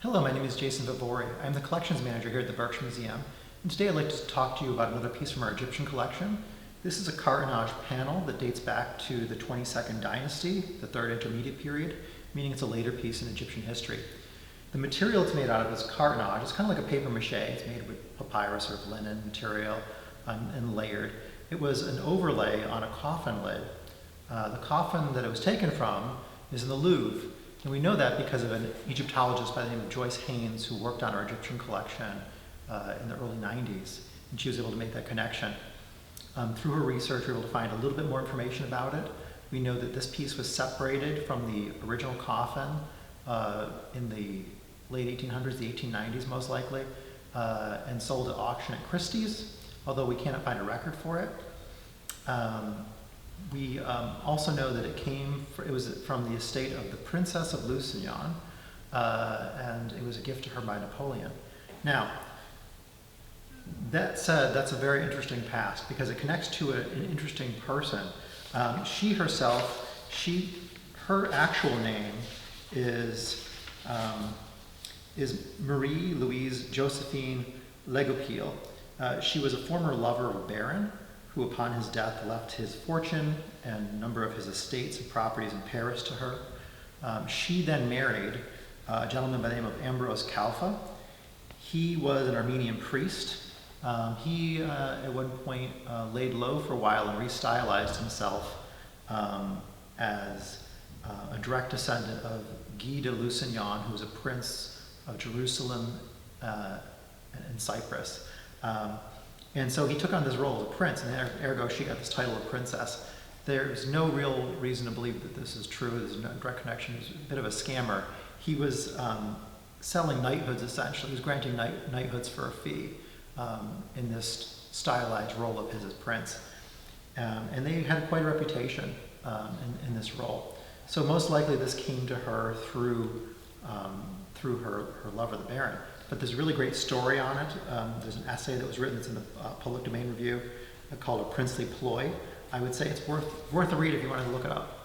Hello, my name is Jason Vivori. I'm the collections manager here at the Berkshire Museum, and today I'd like to talk to you about another piece from our Egyptian collection. This is a cartonnage panel that dates back to the 22nd dynasty, the third intermediate period, meaning it's a later piece in Egyptian history. The material it's made out of is cartonnage. It's kind of like a paper mache. It's made with papyrus or linen material and layered. It was an overlay on a coffin lid. The coffin that it was taken from is in the Louvre. And we know that because of an Egyptologist by the name of Joyce Haynes who worked on our Egyptian collection in the early 90s. And she was able to make that connection. Through her research, we were able to find a little bit more information about it. We know that this piece was separated from the original coffin in the late 1800s, the 1890s most likely, and sold at auction at Christie's, although we cannot find a record for it. We also know that it was from the estate of the Princess of Lusignan, and it was a gift to her by Napoleon. Now, that said, that's a very interesting past because it connects to an interesting person. She herself, her actual name is Marie Louise Josephine Legopil. She was a former lover of a baron who upon his death left his fortune and a number of his estates and properties in Paris to her. She then married a gentleman by the name of Ambrose Khalfa. He was an Armenian priest. He at one point laid low for a while and restylized himself as a direct descendant of Guy de Lusignan, who was a prince of Jerusalem and Cyprus. And so he took on this role as a prince, and ergo she got this title of princess. There's no real reason to believe that this is true. There's no direct connection. He was a bit of a scammer. He was selling knighthoods, essentially. He was granting knighthoods for a fee in this stylized role of his as prince. And they had quite a reputation in this role. So most likely this came to her through her lover, the baron. But there's a really great story on it. There's an essay that was written that's in the public domain review called A Princely Ploy. I would say it's worth a read if you want to look it up.